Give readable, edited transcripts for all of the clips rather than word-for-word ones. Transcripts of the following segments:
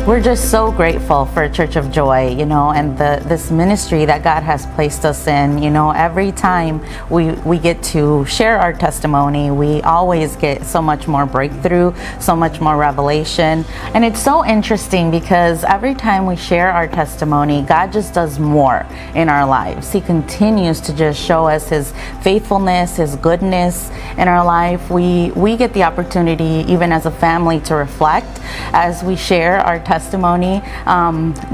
We're just so grateful for Church of Joy, and this ministry that God has placed us in. Every time we get to share our testimony, we always get so much more breakthrough, so much more revelation. And it's so interesting because every time we share our testimony, God just does more in our lives. He continues to just show us His faithfulness, His goodness in our life. We get the opportunity, even as a family, to reflect as we share our testimony,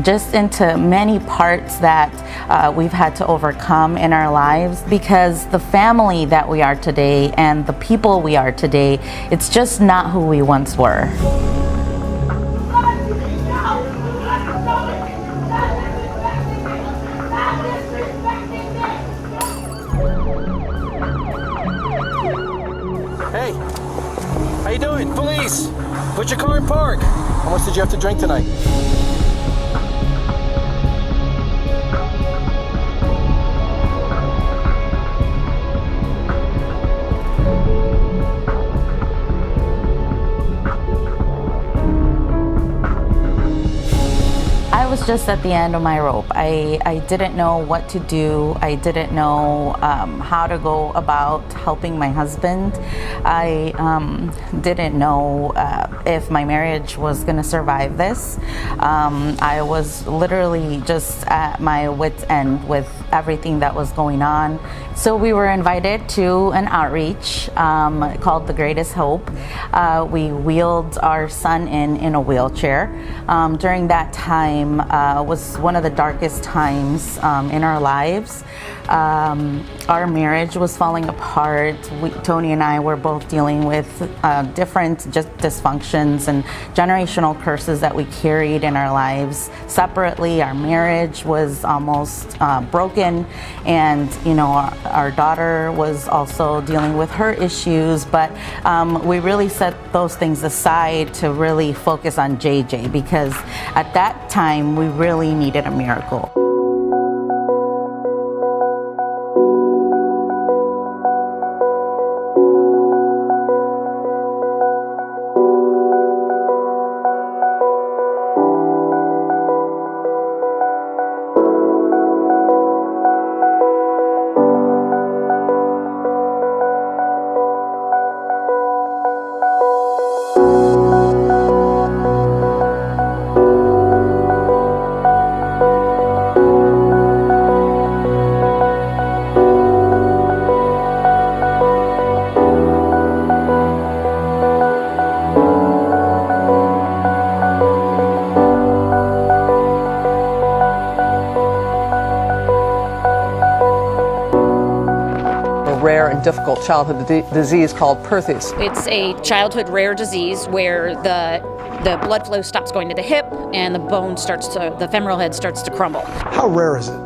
just into many parts that we've had to overcome in our lives, because the family that we are today and the people we are today, it's just not who we once were. Hey, how you doing? Police! Put your car in park! How much did you have to drink tonight? I was just at the end of my rope. I didn't know what to do. I didn't know how to go about helping my husband. I didn't know if my marriage was going to survive this. I was literally just at my wit's end with everything that was going on. So we were invited to an outreach called The Greatest Hope. We wheeled our son in a wheelchair. During that time was one of the darkest times in our lives. Our marriage was falling apart. Tony and I were both dealing with different just dysfunctions and generational curses that we carried in our lives. Separately, our marriage was almost broken, and our daughter was also dealing with her issues. But we really set those things aside to really focus on JJ, because at that time we really needed a miracle. Rare and difficult childhood disease called Perthes. It's a childhood rare disease where the blood flow stops going to the hip and the femoral head starts to crumble. How rare is it?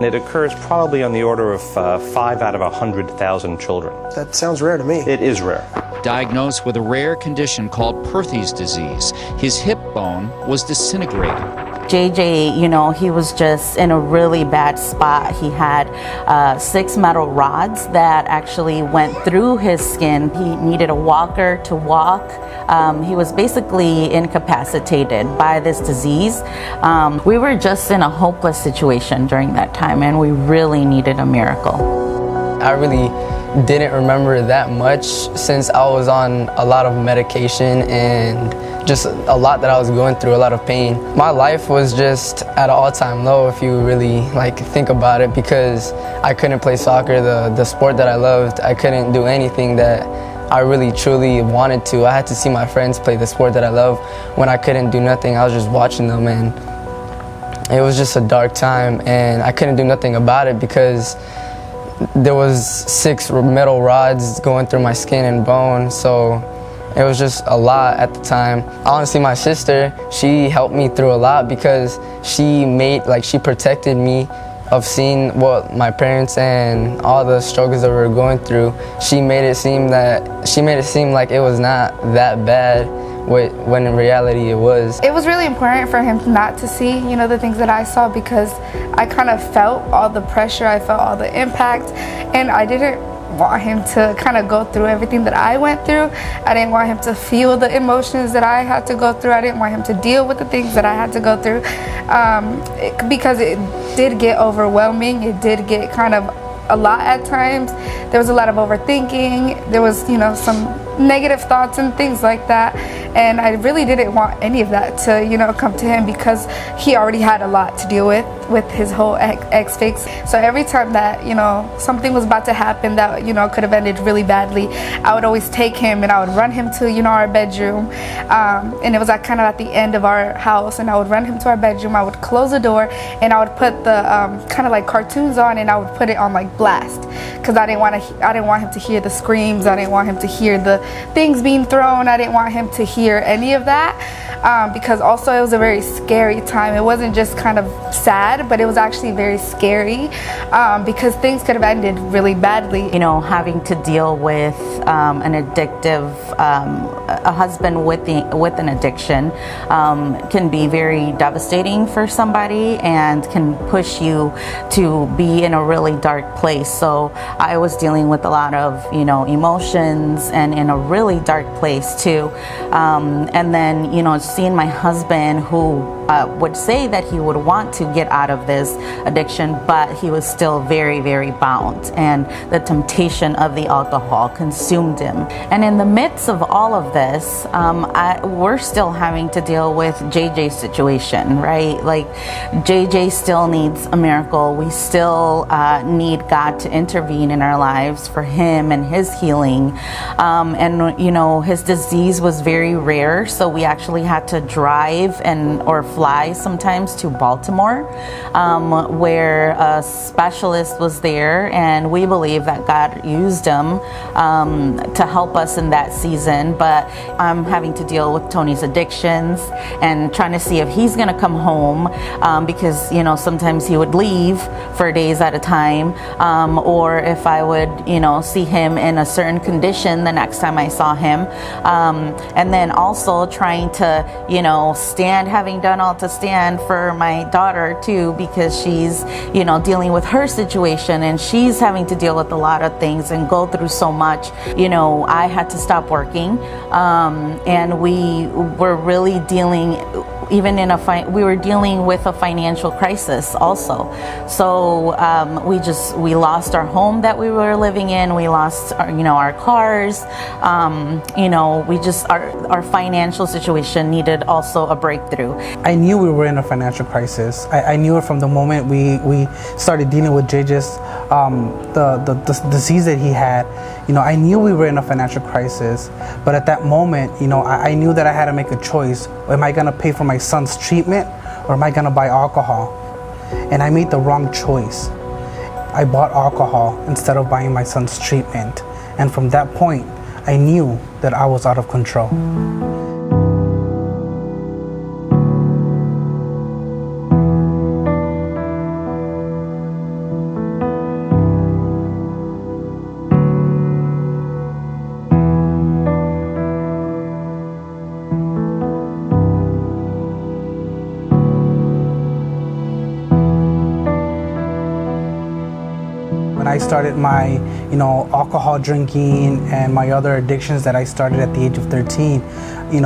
It occurs probably on the order of 5 out of 100,000 children. That sounds rare to me. It is rare. Diagnosed with a rare condition called Perthes disease, his hip bone was disintegrating. JJ, he was just in a really bad spot. He had 6 metal rods that actually went through his skin. He needed a walker to walk. He was basically incapacitated by this disease. We were just in a hopeless situation during that time, and we really needed a miracle. I really didn't remember that much since I was on a lot of medication and just a lot that I was going through, a lot of pain. My life was just at an all-time low if you really think about it, because I couldn't play soccer, the sport that I loved. I couldn't do anything that I really truly wanted to. I had to see my friends play the sport that I love. When I couldn't do nothing, I was just watching them, and it was just a dark time, and I couldn't do nothing about it because there was 6 metal rods going through my skin and bone, so it was just a lot at the time. Honestly, my sister, she helped me through a lot because she protected me of seeing what my parents and all the struggles that we were going through. She made it seem like it was not that bad when in reality it was. It was really important for him not to see, the things that I saw, because I kind of felt all the pressure, I felt all the impact, and I didn't want him to kind of go through everything that I went through. I didn't want him to feel the emotions that I had to go through. I didn't want him to deal with the things that I had to go through, because it did get overwhelming. It did get kind of a lot at times. There was a lot of overthinking. There was, some negative thoughts and things like that, and I really didn't want any of that to come to him, because he already had a lot to deal with his whole ex fix. So every time that something was about to happen that could have ended really badly, I would always take him and I would run him to our bedroom, and it was kind of at the end of our house, and I would run him to our bedroom. I would close the door and I would put the kind of like cartoons on, and I would put it on like blast, because I didn't want him to hear the screams. I didn't want him to hear the things being thrown. I didn't want him to hear any of that, because also it was a very scary time. It wasn't just kind of sad, but it was actually very scary, because things could have ended really badly. Having to deal with an addictive, a husband with an addiction can be very devastating for somebody and can push you to be in a really dark place. So I was dealing with a lot of emotions and in a really dark place too, and then seeing my husband, who would say that he would want to get out of this addiction, but he was still very, very bound, and the temptation of the alcohol consumed him. And in the midst of all of this, we're still having to deal with JJ's situation, right? Like, JJ still needs a miracle. We still need God to intervene in our lives for him and his healing. And his disease was very rare, so we actually had to drive or fly sometimes to Baltimore, where a specialist was there, and we believe that God used him to help us in that season. But I'm having to deal with Tony's addictions and trying to see if he's going to come home, because sometimes he would leave for days at a time, or if I would see him in a certain condition the next time I saw him, and then also trying to stand, having done all to stand for my daughter too, because she's dealing with her situation, and she's having to deal with a lot of things and go through so much. I had to stop working, and we were really dealing, even in we were dealing with a financial crisis also. So we lost our home that we were living in. We lost our cars. Our financial situation needed also a breakthrough. I knew we were in a financial crisis. I knew it from the moment we started dealing with JJ's the disease that he had. I knew we were in a financial crisis, but at that moment, I knew that I had to make a choice. Am I going to pay for my son's treatment, or am I going to buy alcohol? And I made the wrong choice. I bought alcohol instead of buying my son's treatment. And from that point, I knew that I was out of control. When I started my, alcohol drinking and my other addictions that I started at the age of 13,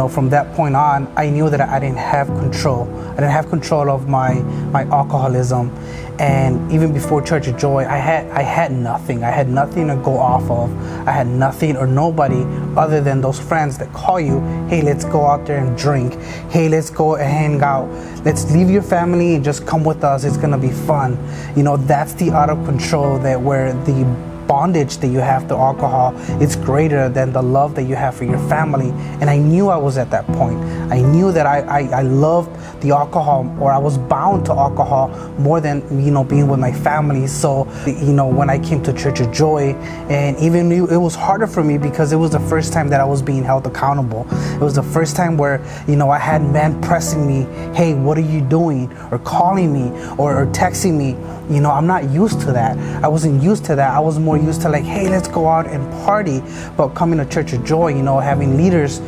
from that point on, I knew that I didn't have control. I didn't have control of my alcoholism. And even before Church of Joy, I had nothing. I had nothing to go off of. I had nothing or nobody other than those friends that call you, hey, let's go out there and drink. Hey, let's go and hang out. Let's leave your family and just come with us. It's gonna be fun. That's the out of control, that where the bondage that you have to alcohol is greater than the love that you have for your family. And I knew I was at that point. I knew that I loved the alcohol, or I was bound to alcohol more than being with my family. So when I came to Church of Joy, and even it was harder for me because it was the first time that I was being held accountable. It was the first time where I had men pressing me, hey, what are you doing, or calling me or texting me. I'm not used to that. I wasn't used to that. I was more used to like, hey, let's go out and party. But coming to Church of Joy, having leaders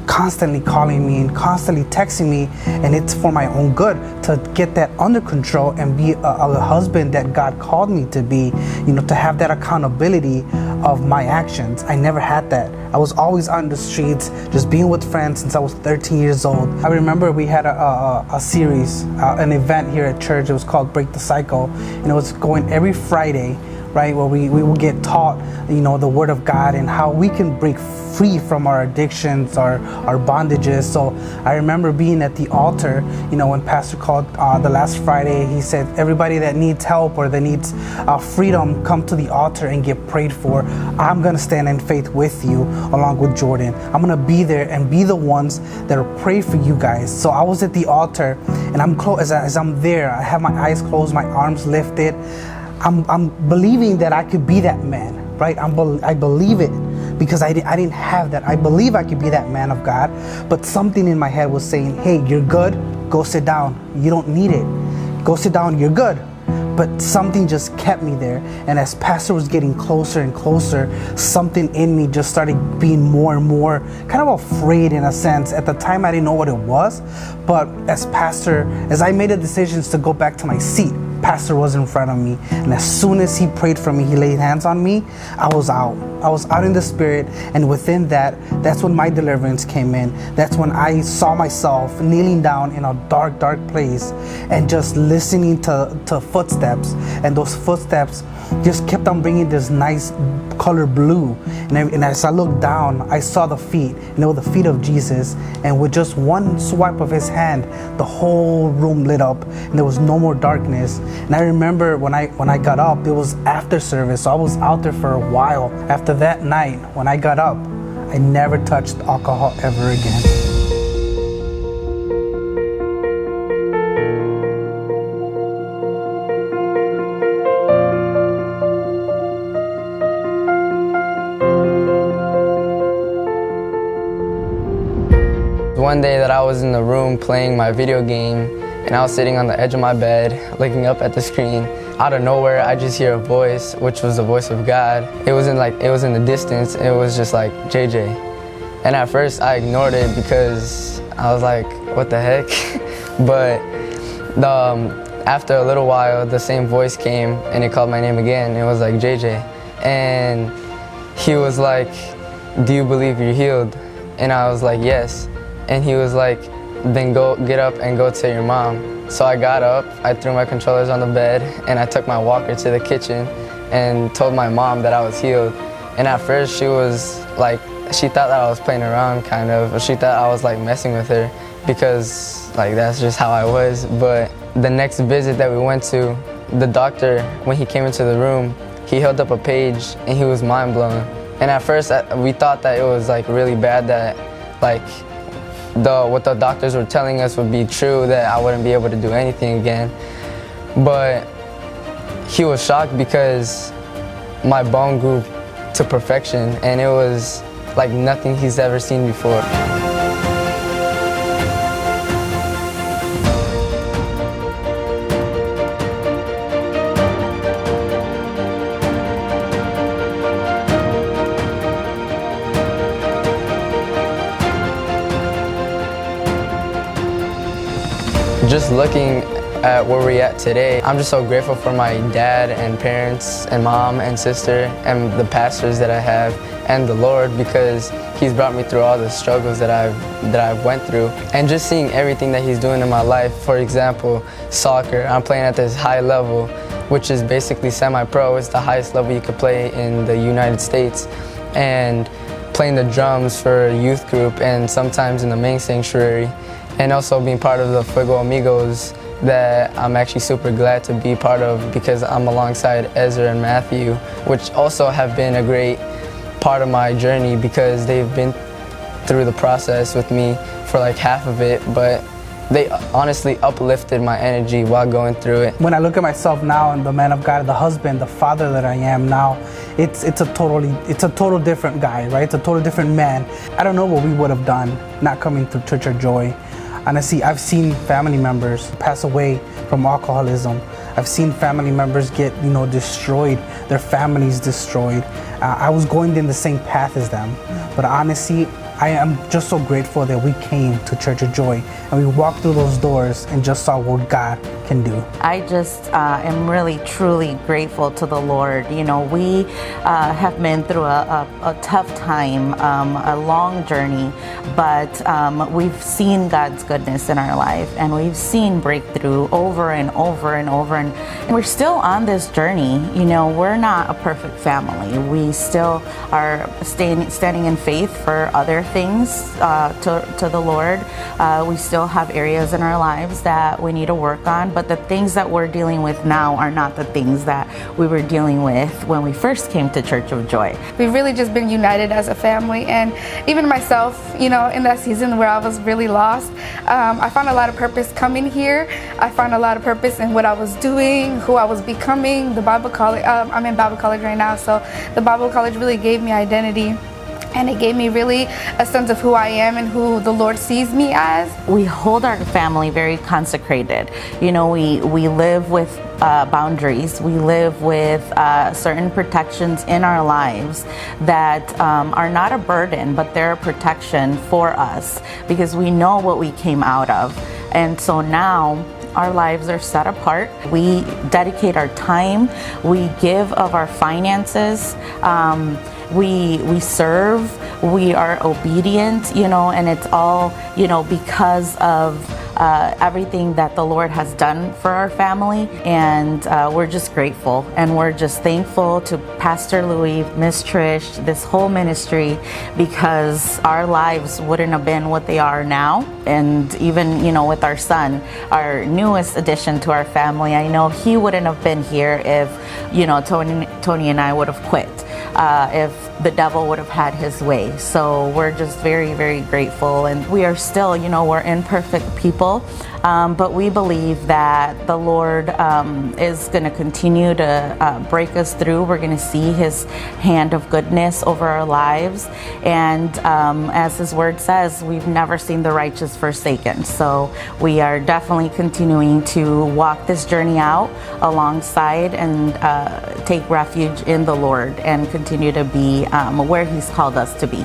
constantly calling me and constantly texting me, and it's for my own good to get that under control and be a husband that God called me to be, to have that accountability of my actions. I never had that. I was always on the streets, just being with friends since I was 13 years old. I remember we had a series, an event here at church. It was called Break the Cycle, and it was going every Friday, right, where we will get taught, the Word of God and how we can break free from our addictions, our bondages. So I remember being at the altar, when Pastor called the last Friday, he said, everybody that needs help or that needs freedom, come to the altar and get prayed for. I'm going to stand in faith with you along with Jordan. I'm going to be there and be the ones that will pray for you guys. So I was at the altar, and as I'm there, I have my eyes closed, my arms lifted. I'm believing that I could be that man, right? I believe it because I didn't have that. I believe I could be that man of God, but something in my head was saying, hey, you're good, go sit down. You don't need it. Go sit down, you're good. But something just kept me there. And as Pastor was getting closer and closer, something in me just started being more and more kind of afraid in a sense. At the time, I didn't know what it was. But as I made the decisions to go back to my seat, Pastor was in front of me, and as soon as he prayed for me, he laid hands on me, I was out in the Spirit. And within that's when my deliverance came in. That's when I saw myself kneeling down in a dark place and just listening to footsteps, and those footsteps just kept on bringing this nice color blue, and as I looked down, I saw the feet, and they were the feet of Jesus. And with just one swipe of his hand, the whole room lit up, and there was no more darkness. And I remember when I got up, it was after service, so I was out there for a while. After that night, when I got up, I never touched alcohol ever again. One day that I was in the room playing my video game, and I was sitting on the edge of my bed looking up at the screen. Out of nowhere, I just hear a voice, which was the voice of God. It was in the distance. It was just like, JJ. And at first I ignored it because I was like, what the heck? But after a little while, the same voice came and it called my name again. It was like, JJ. And he was like, do you believe you're healed? And I was like, yes. And he was like, then get up and go tell your mom. So I got up, I threw my controllers on the bed, and I took my walker to the kitchen and told my mom that I was healed. And at first she was like, she thought that I was playing around kind of, or she thought I was like messing with her because like that's just how I was. But the next visit that we went to, the doctor, when he came into the room, he held up a page and he was mind blown. And at first we thought that it was like really bad, that like what the doctors were telling us would be true, that I wouldn't be able to do anything again. But he was shocked because my bone grew to perfection, and it was like nothing he's ever seen before. Just looking at where we're at today, I'm just so grateful for my dad and parents and mom and sister and the pastors that I have and the Lord, because he's brought me through all the struggles that I've went through, and just seeing everything that he's doing in my life. For example, soccer. I'm playing at this high level, which is basically semi-pro. It's the highest level you could play in the United States. And playing the drums for a youth group and sometimes in the main sanctuary. And also being part of the Fuego Amigos that I'm actually super glad to be part of, because I'm alongside Ezra and Matthew, which also have been a great part of my journey because they've been through the process with me for like half of it, but they honestly uplifted my energy while going through it. When I look at myself now and the man of God, the husband, the father that I am now, it's a total different guy, right? It's a total different man. I don't know what we would have done not coming to Church of Joy. Honestly, I've seen family members pass away from alcoholism. I've seen family members get, destroyed, their families destroyed. I was going in the same path as them. But honestly, I am just so grateful that we came to Church of Joy and we walked through those doors and just saw what God can do. I just am really, truly grateful to the Lord. You know, we have been through a tough time, a long journey, but we've seen God's goodness in our life, and we've seen breakthrough over and over and over, and we're still on this journey. You know, we're not a perfect family. We still are standing in faith for other things to the Lord. We still have areas in our lives that we need to work on, but the things that we're dealing with now are not the things that we were dealing with when we first came to Church of Joy. We've really just been united as a family, and even myself, you know, in that season where I was really lost, I found a lot of purpose coming here. I found a lot of purpose in what I was doing, who I was becoming. The Bible college, I'm in Bible college right now, so the Bible college really gave me identity. And it gave me really a sense of who I am and who the Lord sees me as. We hold our family very consecrated. You know, we live with boundaries. We live with certain protections in our lives that are not a burden, but they're a protection for us because we know what we came out of. And so now our lives are set apart. We dedicate our time. We give of our finances. We serve, we are obedient, you know, and it's all, you know, because of everything that the Lord has done for our family. And we're just grateful, and we're just thankful to Pastor Louis, Miss Trish, this whole ministry, because our lives wouldn't have been what they are now. And even, you know, with our son, our newest addition to our family, I know he wouldn't have been here if, you know, Tony and I would have quit. If the devil would have had his way. So we're just very, very grateful. And we are still, you know, we're imperfect people, but we believe that the Lord is going to continue to break us through. We're going to see his hand of goodness over our lives. And as his word says, we've never seen the righteous forsaken. So we are definitely continuing to walk this journey out alongside and take refuge in the Lord and continue to be where he's called us to be.